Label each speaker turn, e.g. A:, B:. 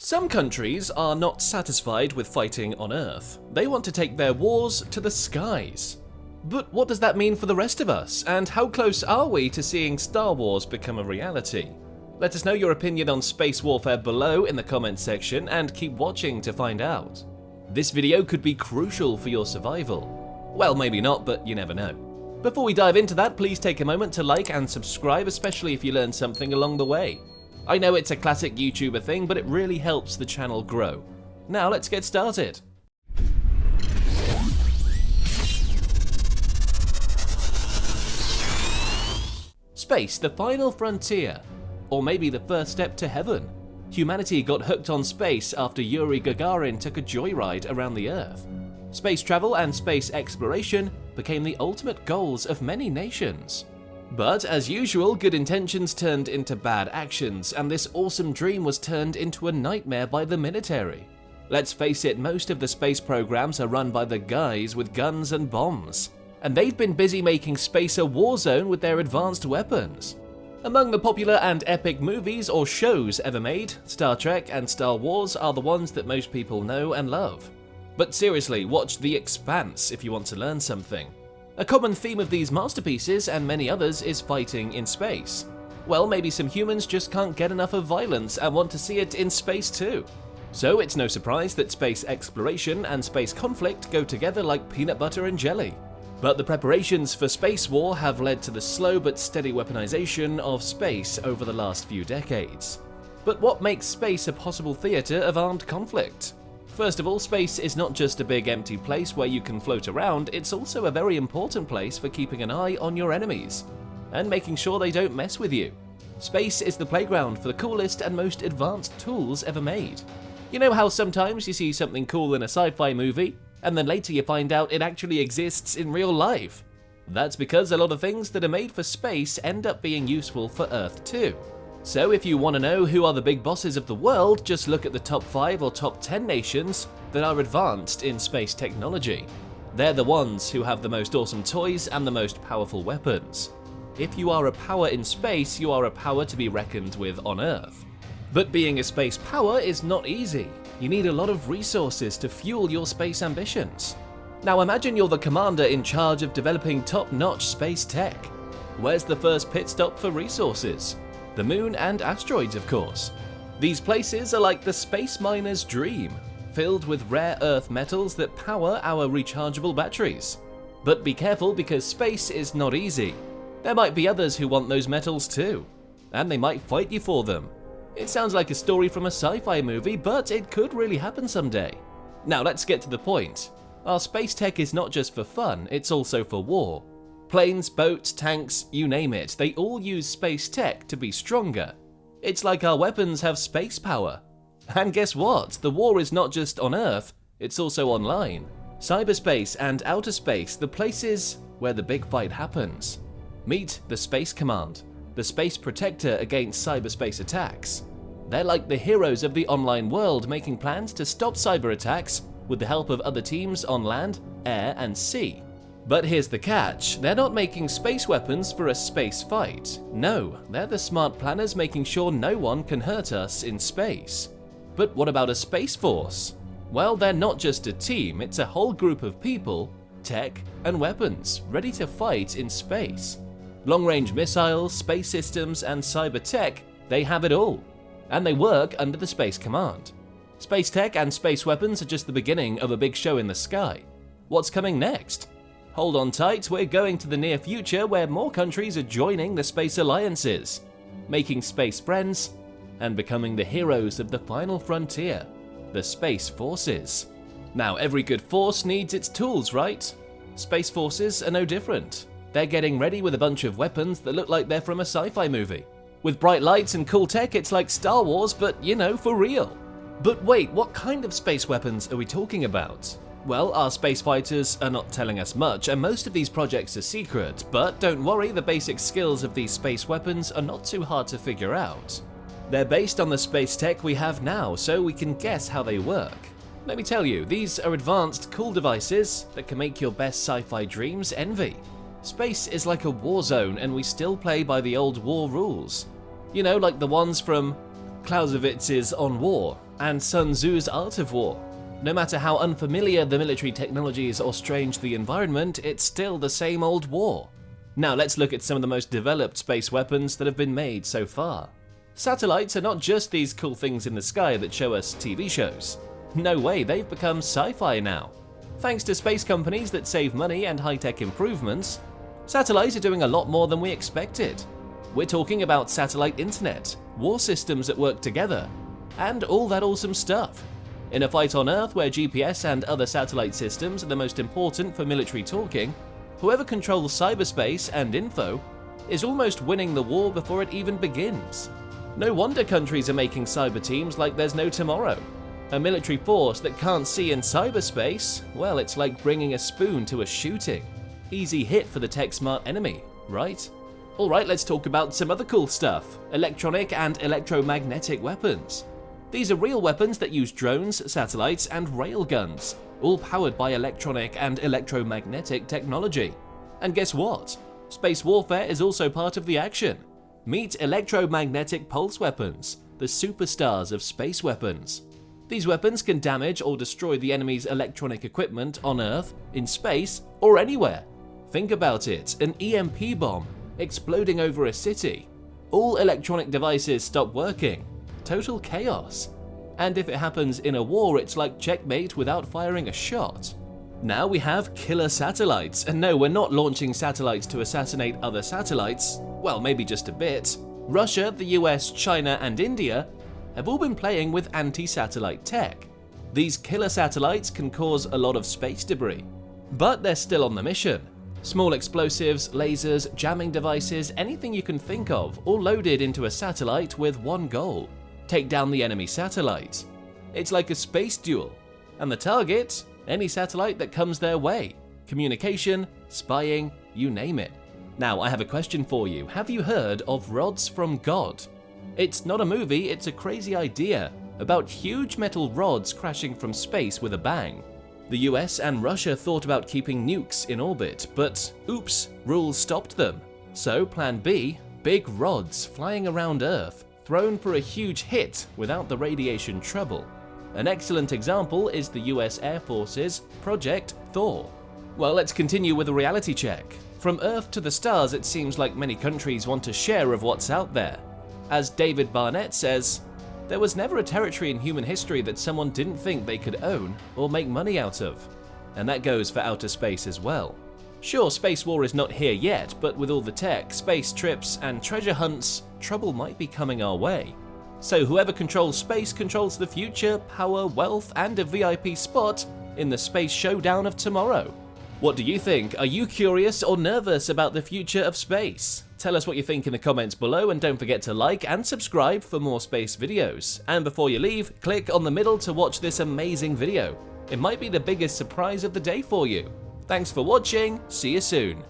A: Some countries are not satisfied with fighting on Earth. They want to take their wars to the skies. But what does that mean for the rest of us, and how close are we to seeing Star Wars become a reality? Let us know your opinion on space warfare below in the comments section, and keep watching to find out. This video could be crucial for your survival. Well, maybe not, but you never know. Before we dive into that, please take a moment to like and subscribe, especially if you learned something along the way. I know it's a classic YouTuber thing, but it really helps the channel grow. Now let's get started. Space, the final frontier, or maybe the first step to heaven. Humanity got hooked on space after Yuri Gagarin took a joyride around the Earth. Space travel and space exploration became the ultimate goals of many nations. But as usual, good intentions turned into bad actions, and this awesome dream was turned into a nightmare by the military. Let's face it, most of the space programs are run by the guys with guns and bombs, and they've been busy making space a war zone with their advanced weapons. Among the popular and epic movies or shows ever made, Star Trek and Star Wars are the ones that most people know and love. But seriously, watch The Expanse if you want to learn something. A common theme of these masterpieces and many others is fighting in space. Well, maybe some humans just can't get enough of violence and want to see it in space too. So it's no surprise that space exploration and space conflict go together like peanut butter and jelly. But the preparations for space war have led to the slow but steady weaponization of space over the last few decades. But what makes space a possible theater of armed conflict? First of all, space is not just a big empty place where you can float around, it's also a very important place for keeping an eye on your enemies and making sure they don't mess with you. Space is the playground for the coolest and most advanced tools ever made. You know how sometimes you see something cool in a sci-fi movie, and then later you find out it actually exists in real life? That's because a lot of things that are made for space end up being useful for Earth too. So if you want to know who are the big bosses of the world, just look at the top 5 or top 10 nations that are advanced in space technology. They're the ones who have the most awesome toys and the most powerful weapons. If you are a power in space, you are a power to be reckoned with on Earth. But being a space power is not easy. You need a lot of resources to fuel your space ambitions. Now imagine you're the commander in charge of developing top-notch space tech. Where's the first pit stop for resources? The moon and asteroids, of course. These places are like the space miner's dream, filled with rare earth metals that power our rechargeable batteries. But be careful, because space is not easy. There might be others who want those metals too, and they might fight you for them. It sounds like a story from a sci-fi movie, but it could really happen someday. Now let's get to the point. Our space tech is not just for fun, it's also for war. Planes, boats, tanks, you name it, they all use space tech to be stronger. It's like our weapons have space power. And guess what? The war is not just on Earth, it's also online. Cyberspace and outer space, the places where the big fight happens. Meet the Space Command, the space protector against cyberspace attacks. They're like the heroes of the online world, making plans to stop cyber attacks with the help of other teams on land, air, and sea. But here's the catch, they're not making space weapons for a space fight. No, they're the smart planners making sure no one can hurt us in space. But what about a space force? Well, they're not just a team, it's a whole group of people, tech, and weapons ready to fight in space. Long-range missiles, space systems, and cyber tech, they have it all. And they work under the Space Command. Space tech and space weapons are just the beginning of a big show in the sky. What's coming next? Hold on tight, we're going to the near future where more countries are joining the space alliances, making space friends, and becoming the heroes of the final frontier, the Space Forces. Now, every good force needs its tools, right? Space Forces are no different. They're getting ready with a bunch of weapons that look like they're from a sci-fi movie. With bright lights and cool tech, it's like Star Wars, but you know, for real. But wait, what kind of space weapons are we talking about? Well, our space fighters are not telling us much, and most of these projects are secret, but don't worry, the basic skills of these space weapons are not too hard to figure out. They're based on the space tech we have now, so we can guess how they work. Let me tell you, these are advanced, cool devices that can make your best sci-fi dreams envy. Space is like a war zone, and we still play by the old war rules. You know, like the ones from Clausewitz's On War, and Sun Tzu's Art of War. No matter how unfamiliar the military technologies or strange the environment, it's still the same old war. Now let's look at some of the most developed space weapons that have been made so far. Satellites are not just these cool things in the sky that show us TV shows. No way, they've become sci-fi now. Thanks to space companies that save money and high-tech improvements, satellites are doing a lot more than we expected. We're talking about satellite internet, war systems that work together, and all that awesome stuff. In a fight on Earth where GPS and other satellite systems are the most important for military talking, whoever controls cyberspace and info is almost winning the war before it even begins. No wonder countries are making cyber teams like there's no tomorrow. A military force that can't see in cyberspace, well, it's like bringing a spoon to a shooting. Easy hit for the tech-smart enemy, right? Alright, let's talk about some other cool stuff. Electronic and electromagnetic weapons. These are real weapons that use drones, satellites, and railguns, all powered by electronic and electromagnetic technology. And guess what? Space warfare is also part of the action. Meet electromagnetic pulse weapons, the superstars of space weapons. These weapons can damage or destroy the enemy's electronic equipment on Earth, in space, or anywhere. Think about it, an EMP bomb exploding over a city. All electronic devices stop working. Total chaos. And if it happens in a war, it's like checkmate without firing a shot. Now we have killer satellites, and no, we're not launching satellites to assassinate other satellites. Well, maybe just a bit. Russia, the US, China, and India have all been playing with anti-satellite tech. These killer satellites can cause a lot of space debris, but they're still on the mission. Small explosives, lasers, jamming devices, anything you can think of, all loaded into a satellite with one goal: take down the enemy satellite. It's like a space duel, and the target, any satellite that comes their way. Communication, spying, you name it. Now, I have a question for you. Have you heard of rods from God? It's not a movie, it's a crazy idea about huge metal rods crashing from space with a bang. The US and Russia thought about keeping nukes in orbit, but oops, rules stopped them. So plan B, big rods flying around Earth, thrown for a huge hit without the radiation trouble. An excellent example is the US Air Force's Project Thor. Well, let's continue with a reality check. From Earth to the stars, it seems like many countries want a share of what's out there. As David Barnett says, there was never a territory in human history that someone didn't think they could own or make money out of. And that goes for outer space as well. Sure, space war is not here yet, but with all the tech, space trips, and treasure hunts, trouble might be coming our way. So whoever controls space controls the future, power, wealth, and a VIP spot in the space showdown of tomorrow. What do you think? Are you curious or nervous about the future of space? Tell us what you think in the comments below, and don't forget to like and subscribe for more space videos. And before you leave, click on the middle to watch this amazing video. It might be the biggest surprise of the day for you. Thanks for watching, see you soon.